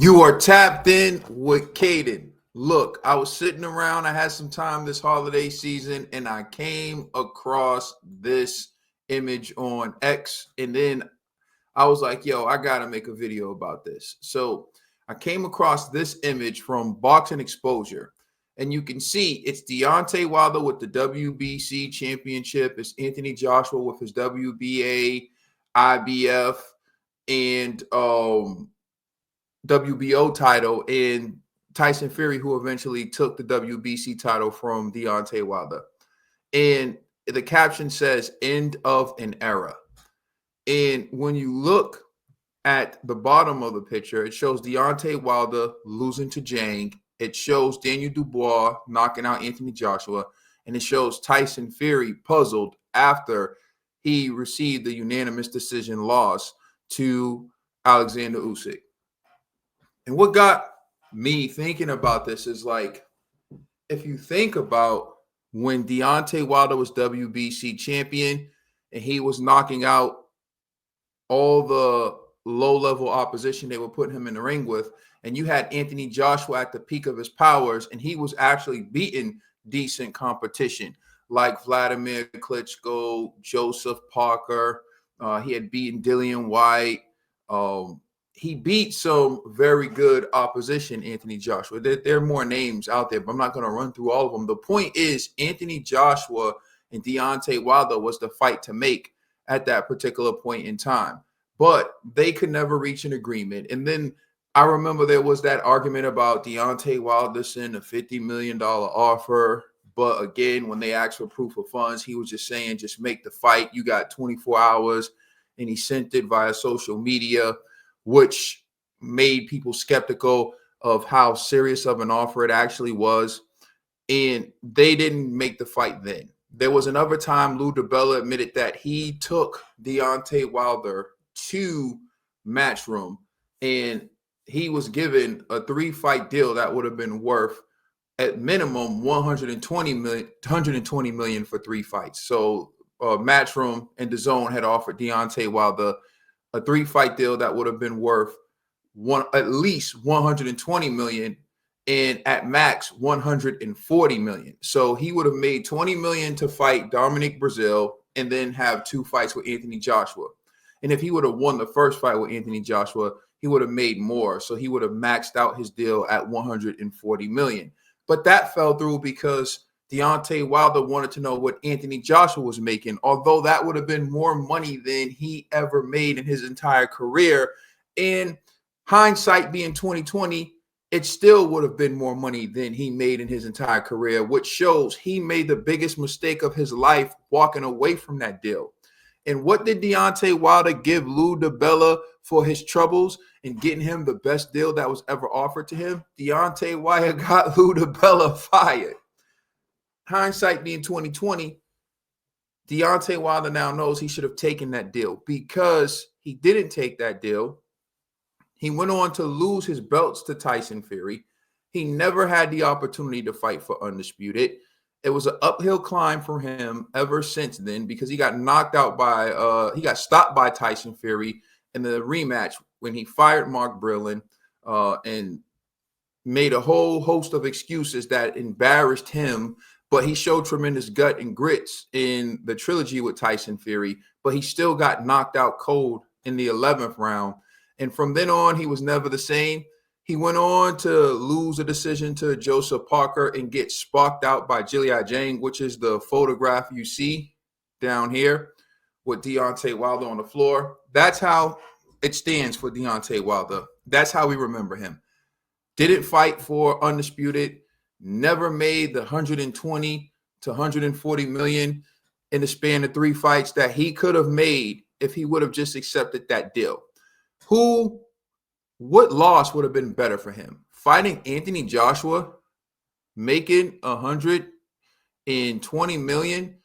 You are tapped in with Caden. Look, I was sitting around. I had some time this holiday season, and I came across this image on X. And then I was like, yo, I got to make a video about this. So I came across this image from Boxing Exposure. And you can see it's Deontay Wilder with the WBC championship. It's Anthony Joshua with his WBA, IBF, and WBO title, and Tyson Fury, who eventually took the WBC title from Deontay Wilder. And the caption says, "End of an era." And when you look at the bottom of the picture, it shows Deontay Wilder losing to Jang. It shows Daniel Dubois knocking out Anthony Joshua. And it shows Tyson Fury puzzled after he received the unanimous decision loss to Alexander Usyk. And what got me thinking about this is, like, if you think about when Deontay Wilder was WBC champion and he was knocking out all the low-level opposition they were putting him in the ring with, and you had Anthony Joshua at the peak of his powers, and he was actually beating decent competition like Vladimir Klitschko, Joseph Parker. He had beaten Dillian White. He beat some very good opposition, Anthony Joshua. There are more names out there, but I'm not going to run through all of them. The point is, Anthony Joshua and Deontay Wilder was the fight to make at that particular point in time. But they could never reach an agreement. And then I remember there was that argument about Deontay Wilder sending a $50 million offer. But again, when they asked for proof of funds, he was just saying, just make the fight. You got 24 hours. And he sent it via social media, which made people skeptical of how serious of an offer it actually was. And they didn't make the fight then. There was another time Lou DiBella admitted that he took Deontay Wilder to Matchroom, and he was given a 3-fight deal that would have been worth at minimum $120 million for 3 fights. So Matchroom and DAZN had offered Deontay Wilder a 3-fight deal that would have been worth at least $120 million, and at max $140 million. So he would have made $20 million to fight Dominic Breazeale and then have 2 fights with Anthony Joshua. And if he would have won the first fight with Anthony Joshua, he would have made more. So he would have maxed out his deal at $140 million. But that fell through because Deontay Wilder wanted to know what Anthony Joshua was making, although that would have been more money than he ever made in his entire career. And hindsight being 2020, it still would have been more money than he made in his entire career, which shows he made the biggest mistake of his life walking away from that deal. And what did Deontay Wilder give Lou DiBella for his troubles and getting him the best deal that was ever offered to him? Deontay Wilder got Lou DiBella fired. Hindsight being 2020, Deontay Wilder now knows he should have taken that deal. Because he didn't take that deal, he went on to lose his belts to Tyson Fury. He never had the opportunity to fight for Undisputed. It was an uphill climb for him ever since then, because he got knocked out by he got stopped by Tyson Fury in the rematch when he fired Mark Brillin and made a whole host of excuses that embarrassed him. But he showed tremendous gut and grits in the trilogy with Tyson Fury, but he still got knocked out cold in the 11th round. And from then on, he was never the same. He went on to lose a decision to Joseph Parker and get sparked out by Jiliai Zhang, which is the photograph you see down here with Deontay Wilder on the floor. That's how it stands for Deontay Wilder. That's how we remember him. Didn't fight for Undisputed, never made the 120 to 140 million in the span of 3 fights that he could have made if he would have just accepted that deal. What loss would have been better for him? Fighting Anthony Joshua, making 120 million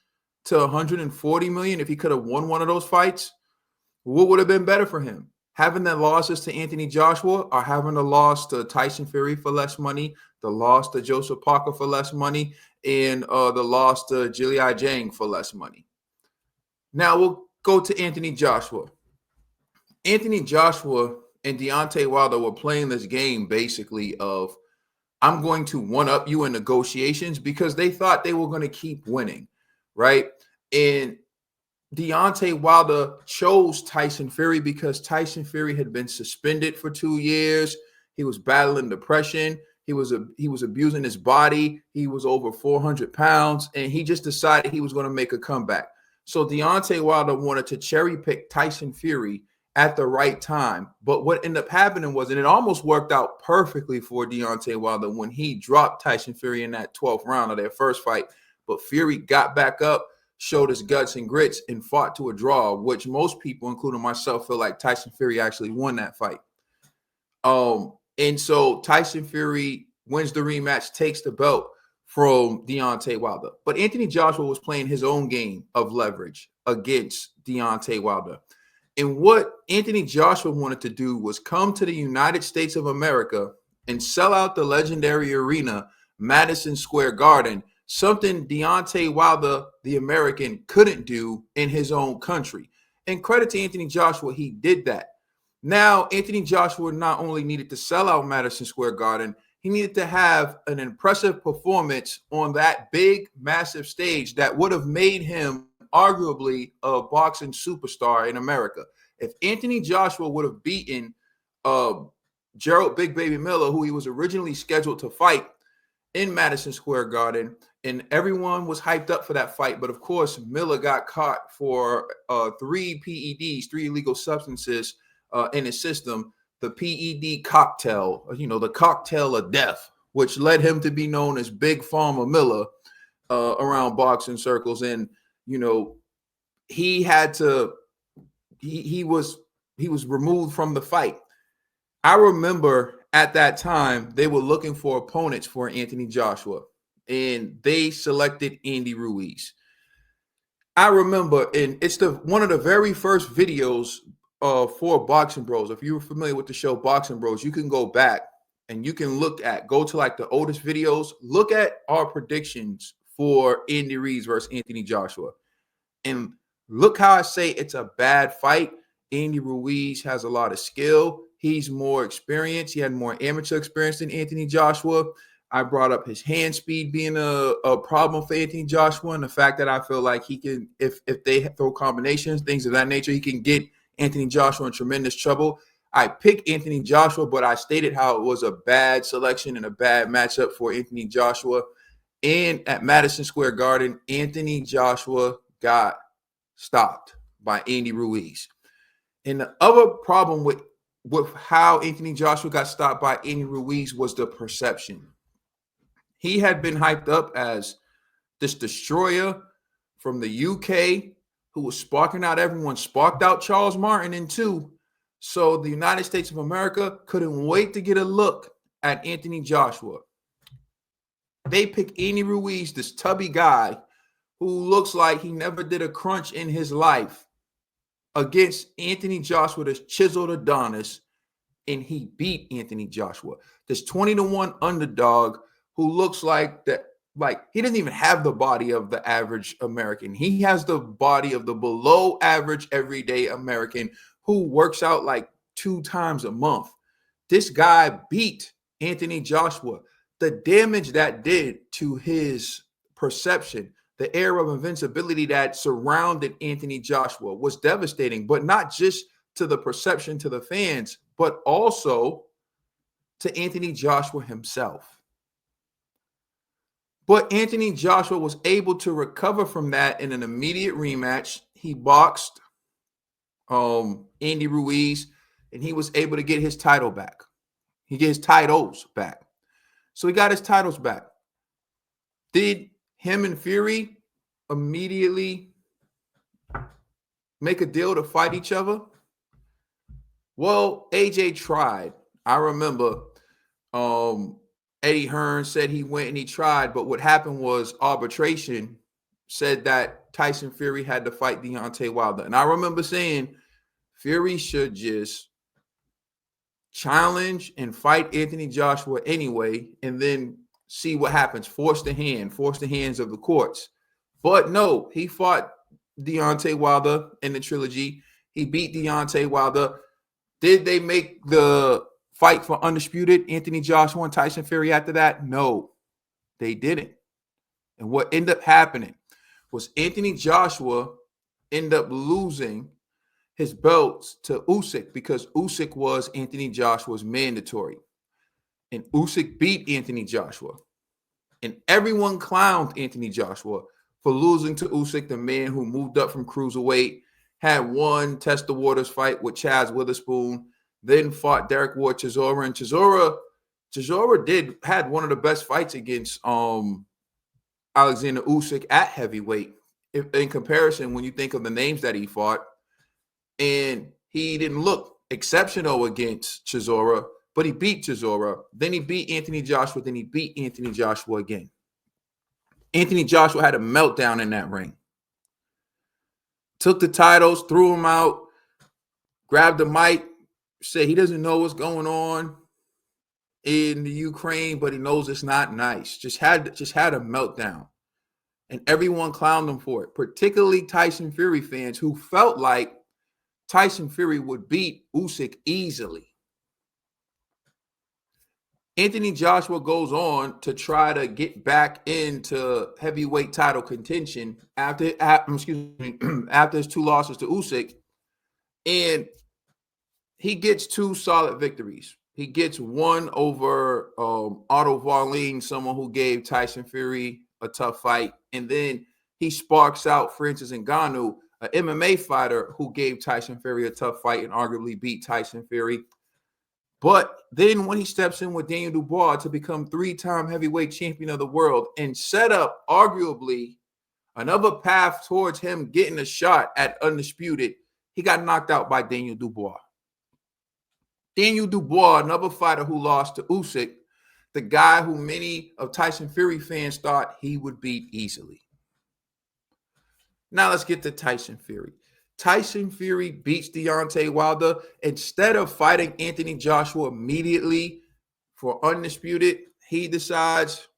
to 140 million if he could have won one of those fights? What would have been better for him? Having the losses to Anthony Joshua, or having the loss to Tyson Fury for less money, the loss to Joseph Parker for less money, and the loss to Jiliai Zhang for less money? Now we'll go to Anthony Joshua. Anthony Joshua and Deontay Wilder were playing this game basically of, I'm going to one up you in negotiations, because they thought they were going to keep winning, right? And Deontay Wilder chose Tyson Fury because Tyson Fury had been suspended for 2 years. He was battling depression. He was abusing his body. He was over 400 pounds, and he just decided he was going to make a comeback. So Deontay Wilder wanted to cherry pick Tyson Fury at the right time. But what ended up happening was, and it almost worked out perfectly for Deontay Wilder when he dropped Tyson Fury in that 12th round of their first fight. But Fury got back up, showed his guts and grits, and fought to a draw, which most people, including myself, feel like Tyson Fury actually won that fight. And so Tyson Fury wins the rematch, takes the belt from Deontay Wilder. But Anthony Joshua was playing his own game of leverage against Deontay Wilder. And what Anthony Joshua wanted to do was come to the United States of America and sell out the legendary arena, Madison Square Garden, something Deontay Wilder, the American, couldn't do in his own country. And credit to Anthony Joshua, he did that. Now, Anthony Joshua not only needed to sell out Madison Square Garden, he needed to have an impressive performance on that big, massive stage that would have made him arguably a boxing superstar in America. If Anthony Joshua would have beaten Gerald Big Baby Miller, who he was originally scheduled to fight in Madison Square Garden, and everyone was hyped up for that fight, but of course, Miller got caught for 3 PEDs, 3 illegal substances in his system, the PED cocktail, the cocktail of death, which led him to be known as Big Pharma Miller around boxing circles. And, he had to, he was removed from the fight. I remember at that time, they were looking for opponents for Anthony Joshua, and they selected Andy Ruiz. I remember, and it's one of the very first videos for Boxing Bros. If you're familiar with the show Boxing Bros, you can go back and you can go to like the oldest videos, look at our predictions for Andy Ruiz versus Anthony Joshua. And look how I say it's a bad fight. Andy Ruiz has a lot of skill. He's more experienced. He had more amateur experience than Anthony Joshua. I brought up his hand speed being a problem for Anthony Joshua, and the fact that I feel like he can, if they throw combinations, things of that nature, he can get Anthony Joshua in tremendous trouble. I picked Anthony Joshua, but I stated how it was a bad selection and a bad matchup for Anthony Joshua. And at Madison Square Garden, Anthony Joshua got stopped by Andy Ruiz. And the other problem with how Anthony Joshua got stopped by Andy Ruiz was the perception. He had been hyped up as this destroyer from the UK who was sparking out everyone, sparked out Charles Martin in 2. So the United States of America couldn't wait to get a look at Anthony Joshua. They picked Andy Ruiz, this tubby guy who looks like he never did a crunch in his life, against Anthony Joshua, this chiseled Adonis, and he beat Anthony Joshua, this 20-1 underdog who looks like that. Like, he doesn't even have the body of the average American. He has the body of the below average everyday American who works out like 2 times a month. This guy beat Anthony Joshua. The damage that did to his perception, the air of invincibility that surrounded Anthony Joshua was devastating, but not just to the perception to the fans, but also to Anthony Joshua himself. But Anthony Joshua was able to recover from that in an immediate rematch. He boxed Andy Ruiz, and he was able to get his title back. He get his titles back. So he got his titles back. Did him and Fury immediately make a deal to fight each other? Well, AJ tried. I remember Eddie Hearn said he went and he tried, but what happened was arbitration said that Tyson Fury had to fight Deontay Wilder. And I remember saying Fury should just challenge and fight Anthony Joshua anyway, and then see what happens. Force the hands of the courts. But no, he fought Deontay Wilder in the trilogy. He beat Deontay Wilder. Did they make the fight for undisputed Anthony Joshua and Tyson Fury after that? No, they didn't. And what ended up happening was Anthony Joshua ended up losing his belts to Usyk because Usyk was Anthony Joshua's mandatory. And Usyk beat Anthony Joshua. And everyone clowned Anthony Joshua for losing to Usyk, the man who moved up from cruiserweight, had one test the waters fight with Chaz Witherspoon, then fought Derek Ward Chisora. And Chisora had one of the best fights against Alexander Usyk at heavyweight. In comparison, when you think of the names that he fought, and he didn't look exceptional against Chisora, but he beat Chisora. Then he beat Anthony Joshua. Then he beat Anthony Joshua again. Anthony Joshua had a meltdown in that ring. Took the titles, threw them out, grabbed the mic, said he doesn't know what's going on in the Ukraine, but he knows it's not nice. Just had a meltdown. And everyone clowned him for it, particularly Tyson Fury fans who felt like Tyson Fury would beat Usyk easily. Anthony Joshua goes on to try to get back into heavyweight title contention after his 2 losses to Usyk, and he gets 2 solid victories. He gets one over Otto Wallin, someone who gave Tyson Fury a tough fight, and then he sparks out Francis Ngannou, an MMA fighter who gave Tyson Fury a tough fight and arguably beat Tyson Fury. But then when he steps in with Daniel Dubois to become 3-time heavyweight champion of the world and set up arguably another path towards him getting a shot at undisputed, he got knocked out by Daniel Dubois. Daniel Dubois, another fighter who lost to Usyk, the guy who many of Tyson Fury fans thought he would beat easily. Now let's get to Tyson Fury. Tyson Fury beats Deontay Wilder. Instead of fighting Anthony Joshua immediately for undisputed, he decides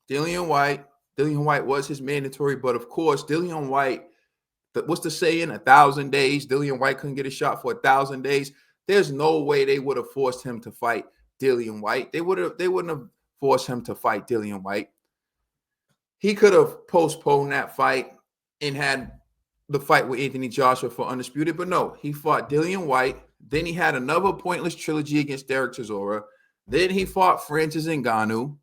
Dillian White. Dillian White was his mandatory, but of course, Dillian White, what's the saying? 1,000 days. Dillian White couldn't get a shot for 1,000 days. There's no way they would have forced him to fight Dillian White. They wouldn't have forced him to fight Dillian White. He could have postponed that fight and had the fight with Anthony Joshua for undisputed, but no, he fought Dillian White. Then he had another pointless trilogy against Derek Chisora. Then he fought Francis Ngannou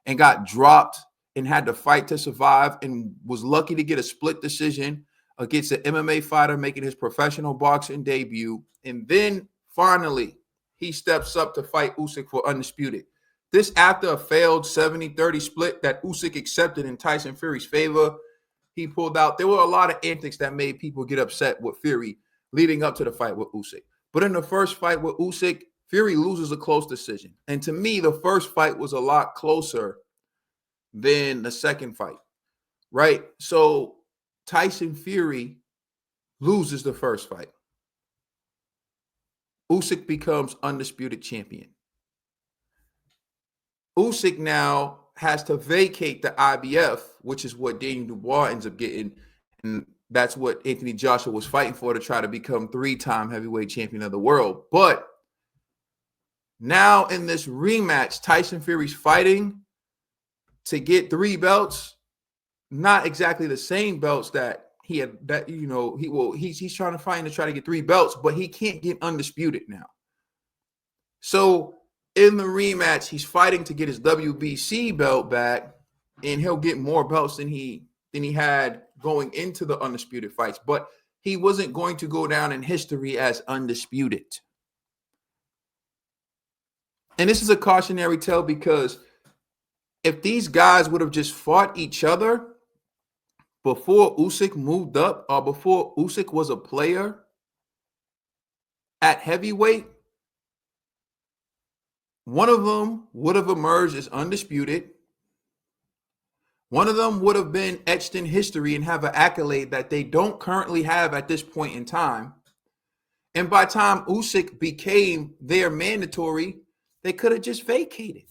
and got dropped and had to fight to survive and was lucky to get a split decision against an MMA fighter making his professional boxing debut. And then finally, he steps up to fight Usyk for undisputed. This after a failed 70-30 split that Usyk accepted in Tyson Fury's favor. He pulled out. There were a lot of antics that made people get upset with Fury leading up to the fight with Usyk. But in the first fight with Usyk, Fury loses a close decision. And to me, the first fight was a lot closer than the second fight, right? So Tyson Fury loses the first fight. Usyk becomes undisputed champion. Usyk now has to vacate the IBF, which is what Daniel Dubois ends up getting. And that's what Anthony Joshua was fighting for, to try to become 3-time heavyweight champion of the world. But now in this rematch, Tyson Fury's fighting to get 3 belts, not exactly the same belts that he had, that, you know, he's trying to fight to try to get 3 belts, but he can't get undisputed now. So in the rematch, he's fighting to get his WBC belt back, and he'll get more belts than he had going into the undisputed fights. But he wasn't going to go down in history as undisputed. And this is a cautionary tale, because if these guys would have just fought each other before Usyk moved up, or before Usyk was a player at heavyweight, one of them would have emerged as undisputed. One of them would have been etched in history and have an accolade that they don't currently have at this point in time. And by the time Usyk became their mandatory, they could have just vacated.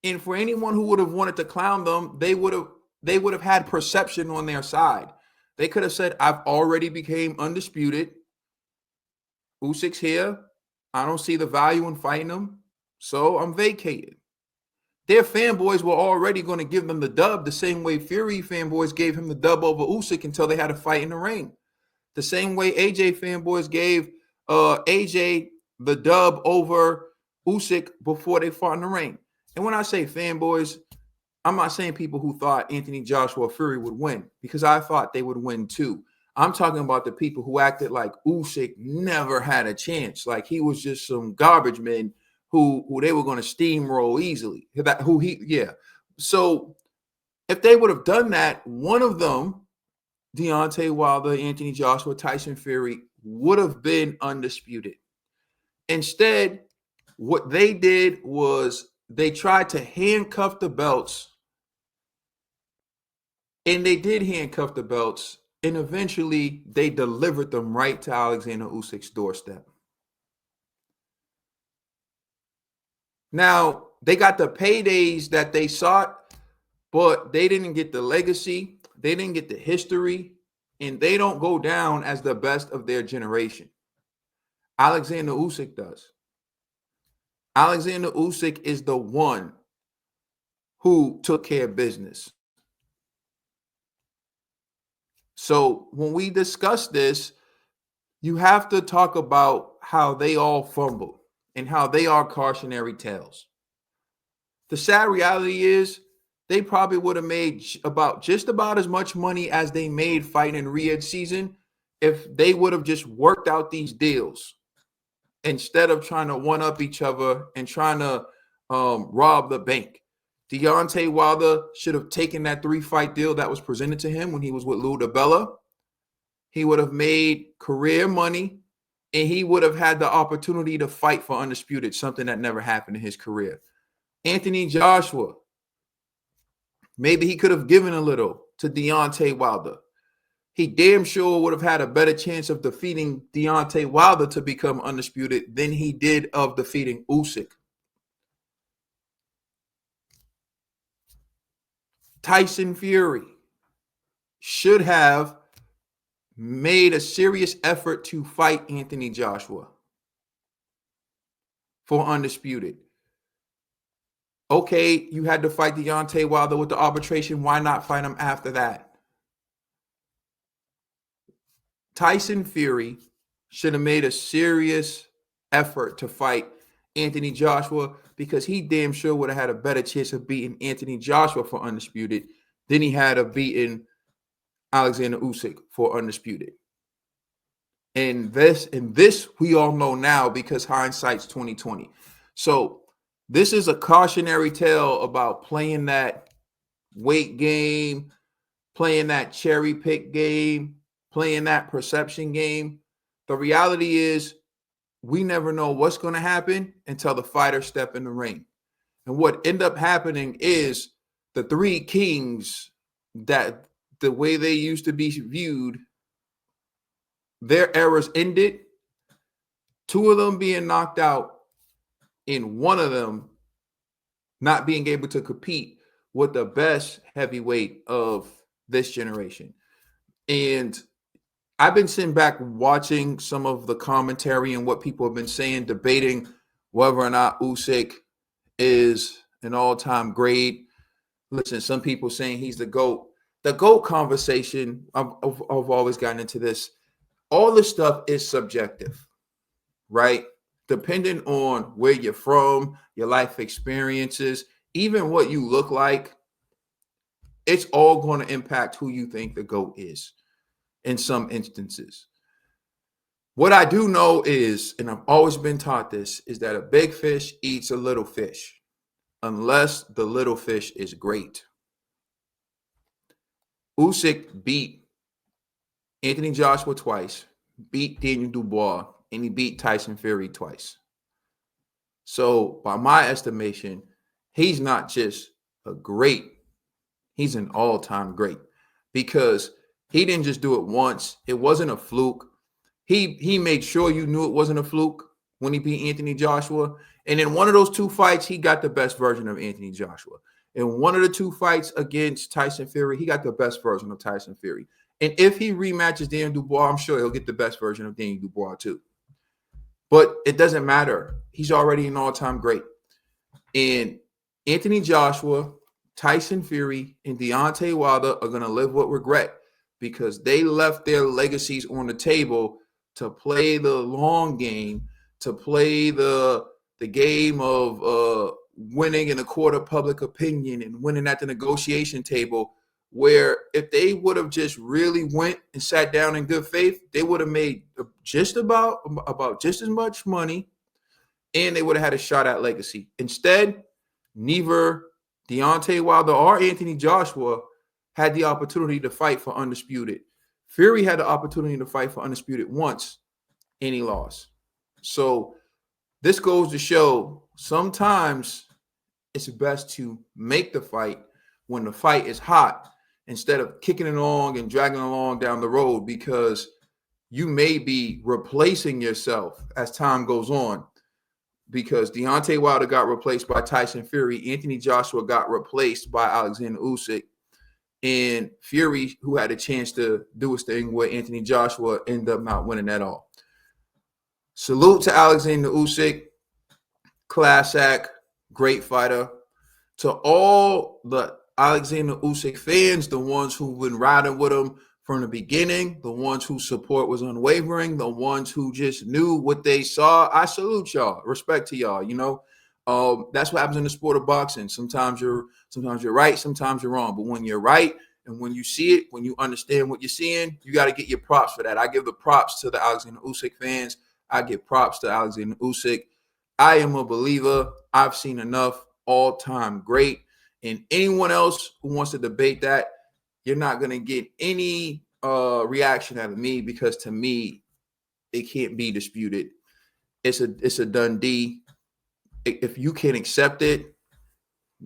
And for anyone who would have wanted to clown them, they would have had perception on their side. They could have said, I've already became undisputed. Usyk's here. I don't see the value in fighting him, so I'm vacating. Their fanboys were already going to give them the dub the same way Fury fanboys gave him the dub over Usyk until they had a fight in the ring. The same way AJ fanboys gave AJ the dub over Usyk before they fought in the ring. And when I say fanboys, I'm not saying people who thought Anthony Joshua or Fury would win, because I thought they would win too. I'm talking about the people who acted like Usyk never had a chance, like he was just some garbage man who they were going to steamroll easily. So if they would have done that, one of them, Deontay Wilder, Anthony Joshua, Tyson Fury, would have been undisputed. Instead, what they did was they tried to handcuff the belts, and they did handcuff the belts, and eventually they delivered them right to Alexander Usyk's doorstep. Now, they got the paydays that they sought, but they didn't get the legacy, they didn't get the history, and they don't go down as the best of their generation. Alexander Usyk does. Alexander Usyk is the one who took care of business. So when we discuss this, you have to talk about how they all fumbled and how they are cautionary tales. The sad reality is they probably would have made just about as much money as they made fighting in Riyadh season if they would have just worked out these deals instead of trying to one-up each other and trying to rob the bank. Deontay Wilder should have taken that 3-fight deal that was presented to him when he was with Lou DiBella. He would have made career money, and he would have had the opportunity to fight for undisputed, something that never happened in his career. Anthony Joshua, maybe he could have given a little to Deontay Wilder. He damn sure would have had a better chance of defeating Deontay Wilder to become undisputed than he did of defeating Usyk. Tyson Fury should have made a serious effort to fight Anthony Joshua for undisputed. Okay, you had to fight Deontay Wilder with the arbitration. Why not fight him after that? Tyson Fury should have made a serious effort to fight Anthony Joshua, because he damn sure would have had a better chance of beating Anthony Joshua for undisputed than he had of beating Alexander Usyk for undisputed. And this we all know now, because hindsight's 2020. So this is a cautionary tale about playing that weight game, playing that cherry pick game, playing that perception game. The reality is we never know what's going to happen until the fighters step in the ring. And what ended up happening is the three kings, that the way they used to be viewed, their eras ended. 2 of them being knocked out, and 1 of them not being able to compete with the best heavyweight of this generation. And I've been sitting back watching some of the commentary and what people have been saying, debating whether or not Usyk is an all-time great. Listen, some people saying he's the GOAT. The GOAT conversation, I've always gotten into this. All this stuff is subjective, right? Depending on where you're from, your life experiences, even what you look like, it's all going to impact who you think the GOAT is in some instances. What I do know is, and I've always been taught this, is that a big fish eats a little fish, unless the little fish is great. Usyk beat Anthony Joshua twice, beat Daniel Dubois, and he beat Tyson Fury twice. So by my estimation, he's not just a great, he's an all-time great, because he didn't just do it once. It wasn't a fluke. He made sure you knew it wasn't a fluke when he beat Anthony Joshua. And in one of those 2 fights, he got the best version of Anthony Joshua. In one of the 2 fights against Tyson Fury, he got the best version of Tyson Fury. And if he rematches Daniel Dubois, I'm sure he'll get the best version of Daniel Dubois too. But it doesn't matter. He's already an all-time great. And Anthony Joshua, Tyson Fury, and Deontay Wilder are going to live with regret because they left their legacies on the table to play the long game, to play the game of winning in a court of public opinion and winning at the negotiation table, where if they would have just really went and sat down in good faith, they would have made just about just as much money, and they would have had a shot at legacy. Instead, neither Deontay Wilder or Anthony Joshua had the opportunity to fight for undisputed. Fury had the opportunity to fight for undisputed once, and he lost. So this goes to show sometimes it's best to make the fight when the fight is hot instead of kicking it along and dragging along down the road, because you may be replacing yourself as time goes on. Because Deontay Wilder got replaced by Tyson Fury, Anthony Joshua got replaced by Alexander Usyk, and Fury, who had a chance to do his thing with Anthony Joshua, ended up not winning at all. Salute to Alexander Usyk, class act, great fighter. To all the Alexander Usyk fans, the ones who've been riding with him from the beginning, the ones whose support was unwavering, the ones who just knew what they saw, I salute y'all. Respect to y'all. That's what happens in the sport of boxing. Sometimes you're right, sometimes you're wrong. But when you're right and when you see it, when you understand what you're seeing, you got to get your props for that. I give the props to the Alexander Usyk fans. I give props to Alexander Usyk. I am a believer. I've seen enough. All-time great. And anyone else who wants to debate that, you're not going to get any reaction out of me, because to me, it can't be disputed. It's a dundee. If you can accept it,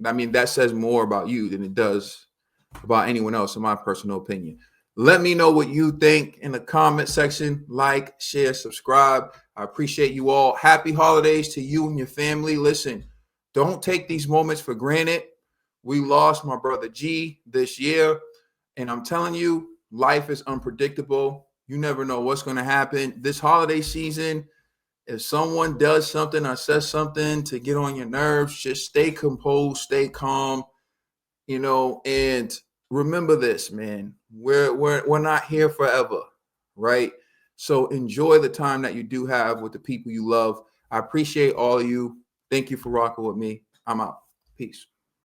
I mean, that says more about you than it does about anyone else, in my personal opinion. Let me know what you think in the comment section. Like, share, subscribe. I appreciate you all. Happy holidays to you and your family. Listen, don't take these moments for granted. We lost my brother G this year. And I'm telling you, life is unpredictable. You never know what's going to happen. This holiday season, if someone does something or says something to get on your nerves, just stay composed, stay calm, and remember this, man. We're not here forever, right? So enjoy the time that you do have with the people you love. I appreciate all of you. Thank you for rocking with me. I'm out. Peace.